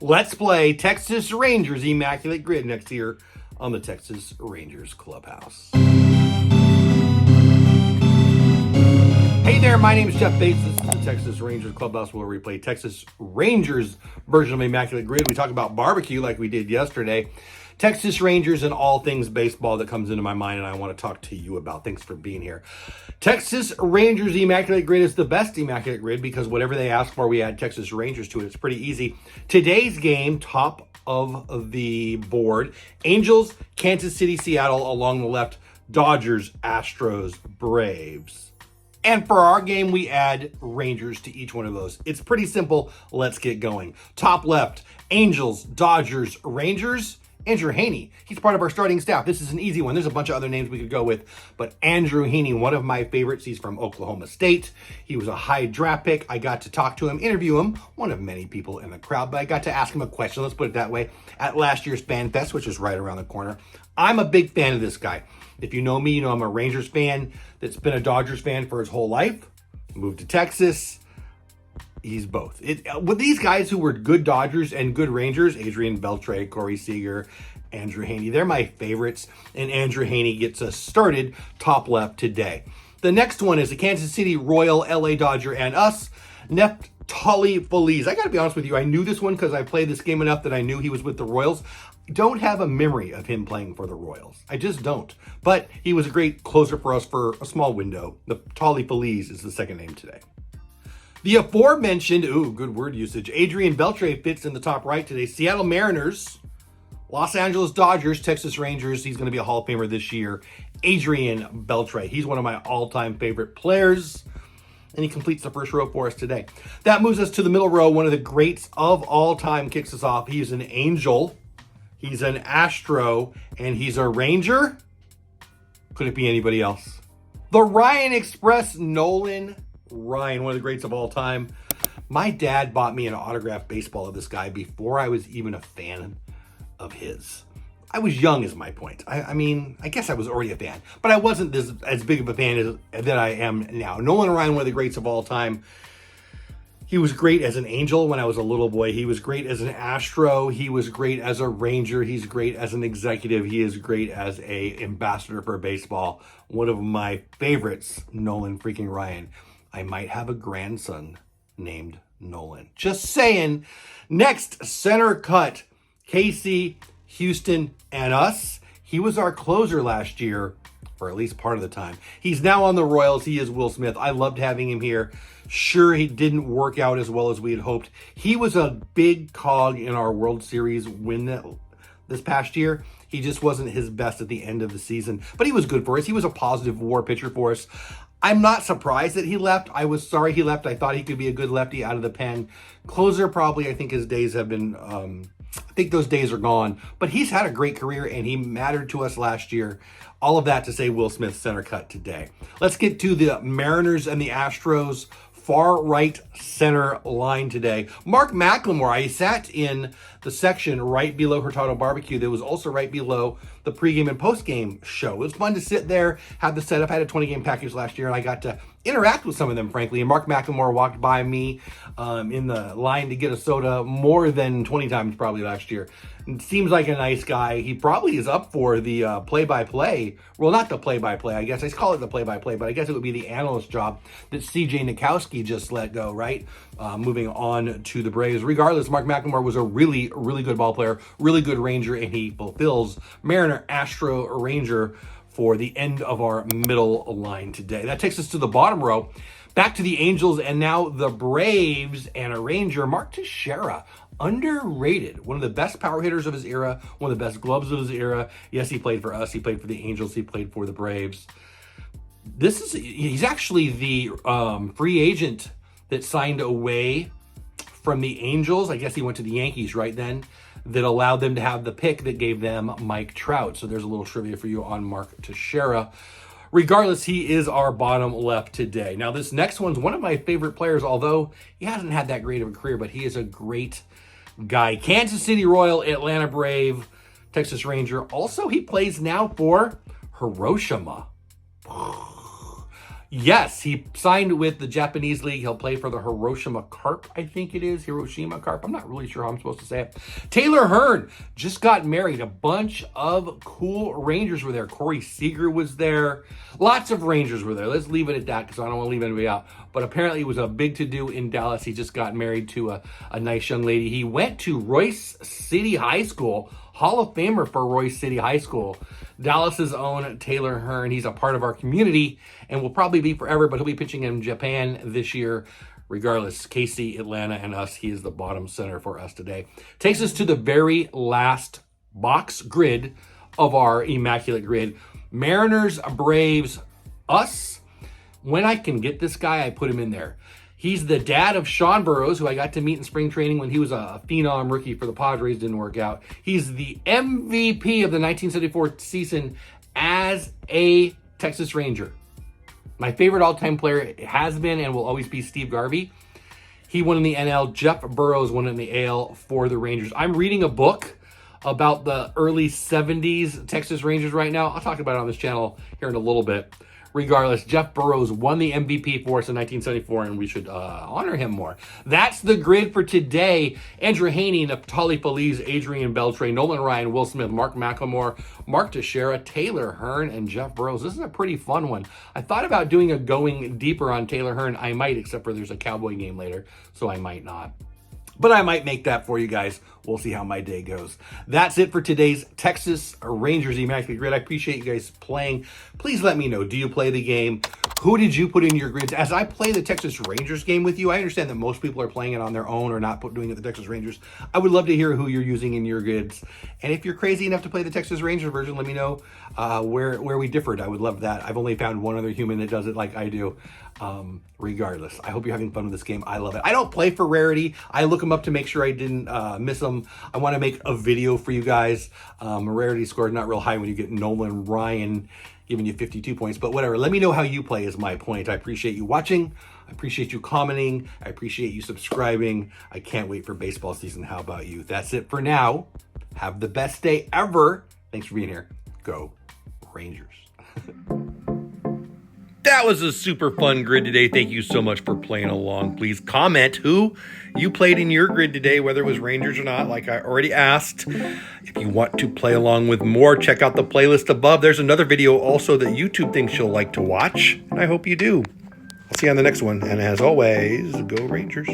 Let's play Texas Rangers Immaculate Grid next year on the Texas Rangers Clubhouse. Hey there, my name is Jeff Bates. This is the Texas Rangers Clubhouse where we play Texas Rangers version of Immaculate Grid. We talk about barbecue like we did yesterday. Texas Rangers and all things baseball that comes into my mind and I want to talk to you about. Thanks for being here. Texas Rangers Immaculate Grid is the best Immaculate Grid because whatever they ask for, we add Texas Rangers to it. It's pretty easy. Today's game, top of the board, Angels, Kansas City, Seattle, along the left, Dodgers, Astros, Braves. And for our game, we add Rangers to each one of those. It's pretty simple. Let's get going. Top left, Angels, Dodgers, Rangers. Andrew Heaney, he's part of our starting staff. This is an easy one. There's a bunch of other names we could go with, but Andrew Heaney, one of my favorites. He's from Oklahoma State. He was a high draft pick. I got to talk to him, interview him, one of many people in the crowd, but I got to ask him a question, let's put it that way, at last year's Fan Fest, which is right around the corner. I'm a big fan of this guy. If you know me, you know I'm a Rangers fan that's been a Dodgers fan for his whole life. Moved to Texas. He's both. With these guys who were good Dodgers and good Rangers, Adrian Beltre, Corey Seager, Andrew Heaney, they're my favorites. And Andrew Heaney gets us started top left today. The next one is the Kansas City Royal, LA Dodger, and us, Neftali Feliz. I got to be honest with you. I knew this one because I played this game enough that I knew he was with the Royals. Don't have a memory of him playing for the Royals. I just don't. But he was a great closer for us for a small window. Neftali Feliz is the second name today. The aforementioned, good word usage, Adrian Beltre fits in the top right today. Seattle Mariners, Los Angeles Dodgers, Texas Rangers. He's going to be a Hall of Famer this year. Adrian Beltre. He's one of my all-time favorite players. And he completes the first row for us today. That moves us to the middle row. One of the greats of all time kicks us off. He's an Angel. He's an Astro. And he's a Ranger. Could it be anybody else? The Ryan Express, Nolan Ryan, one of the greats of all time. My dad bought me an autographed baseball of this guy before I was even a fan of his. I was young is my point. I mean, I guess I was already a fan, but I wasn't as big of a fan that I am now. Nolan Ryan, one of the greats of all time. He was great as an Angel when I was a little boy. He was great as an Astro. He was great as a Ranger. He's great as an executive. He is great as a ambassador for baseball. One of my favorites, Nolan freaking Ryan. I might have a grandson named Nolan. Just saying. Next, center cut. Casey, Houston, and us. He was our closer last year, or at least part of the time. He's now on the Royals. He is Will Smith. I loved having him here. Sure, he didn't work out as well as we had hoped. He was a big cog in our World Series win this past year. He just wasn't his best at the end of the season, but he was good for us. He was a positive WAR pitcher for us. I'm not surprised that he left. I was sorry he left. I thought he could be a good lefty out of the pen. Closer, probably, I think his days have been, I think those days are gone. But he's had a great career, and he mattered to us last year. All of that to say Will Smith center cut today. Let's get to the Mariners and the Astros. Far right center line today. Mark McLemore, I sat in the section right below Hurtado Barbecue that was also right below the pregame and postgame show. It was fun to sit there, have the setup. I had a 20-game package last year, and I got to interact with some of them, frankly. And Mark McLemore walked by me in the line to get a soda more than 20 times probably last year. And seems like a nice guy. He probably is up for the play-by-play. Well, not the play-by-play. I guess I call it the play-by-play, but I guess it would be the analyst job that C.J. Nikowski just let go, right? Moving on to the Braves. Regardless, Mark McLemore was a really, really good ball player, really good Ranger, and he fulfills Mariner, Astro, Ranger for the end of our middle line today. That takes us to the bottom row. Back to the Angels and now the Braves and a Ranger, Mark Teixeira. Underrated. One of the best power hitters of his era, one of the best gloves of his era. Yes, he played for us. He played for the Angels. He played for the Braves. He's actually the free agent that signed away from the Angels. I guess he went to the Yankees right then. That allowed them to have the pick that gave them Mike Trout. So there's a little trivia for you on Mark Teixeira. Regardless, he is our bottom left today. Now, this next one's one of my favorite players, although he hasn't had that great of a career, but he is a great guy. Kansas City Royal, Atlanta Brave, Texas Ranger. Also, he plays now for Hiroshima. Yes, he signed with the Japanese league. He'll play for the Hiroshima Carp, I think it is. Hiroshima Carp. I'm not really sure how I'm supposed to say it. Taylor Hearn just got married. A bunch of cool Rangers were there. Corey Seager was there. Lots of Rangers were there. Let's leave it at that because I don't want to leave anybody out. But apparently it was a big to-do in Dallas. He just got married to a nice young lady. He went to Royce City High School. Hall of Famer for Royce City High School. Dallas's own Taylor Hearn. He's a part of our community and will probably be forever, but he'll be pitching in Japan this year. Regardless, KC, Atlanta, and us, he is the bottom center for us today. Takes us to the very last box grid of our Immaculate grid. Mariners, Braves, us. When I can get this guy, I put him in there. He's the dad of Sean Burroughs, who I got to meet in spring training when he was a phenom rookie for the Padres. Didn't work out. He's the MVP of the 1974 season as a Texas Ranger. My favorite all-time player has been and will always be Steve Garvey. He won in the NL. Jeff Burroughs won in the AL for the Rangers. I'm reading a book about the early 70s Texas Rangers right now. I'll talk about it on this channel here in a little bit. Regardless, Jeff Burroughs won the MVP for us in 1974, and we should honor him more. That's the grid for today. Andrew Haney, Naftali Feliz, Adrian Beltre, Nolan Ryan, Will Smith, Mark McLemore, Mark Teixeira, Taylor Hearn, and Jeff Burroughs. This is a pretty fun one. I thought about doing a going deeper on Taylor Hearn. I might, except for there's a Cowboy game later, so I might not. But I might make that for you guys. We'll see how my day goes. That's it for today's Texas Rangers Immaculate Grid. I appreciate you guys playing. Please let me know. Do you play the game? Who did you put in your grids? As I play the Texas Rangers game with you, I understand that most people are playing it on their own or not doing it the Texas Rangers. I would love to hear who you're using in your grids. And if you're crazy enough to play the Texas Rangers version, let me know where we differed. I would love that. I've only found one other human that does it like I do. Regardless, I hope you're having fun with this game. I love it. I don't play for rarity. I look them up to make sure I didn't miss them. I want to make a video for you guys. A rarity score is not real high when you get Nolan Ryan giving you 52 points, but whatever. Let me know how you play is my point. I appreciate you watching. I appreciate you commenting. I appreciate you subscribing. I can't wait for baseball season. How about you? That's it for now. Have the best day ever. Thanks for being here. Go Rangers. That was a super fun grid today. Thank you so much for playing along. Please comment who you played in your grid today, whether it was Rangers or not, like I already asked. If you want to play along with more, check out the playlist above. There's another video also that YouTube thinks you'll like to watch, and I hope you do. I'll see you on the next one. And as always, go Rangers.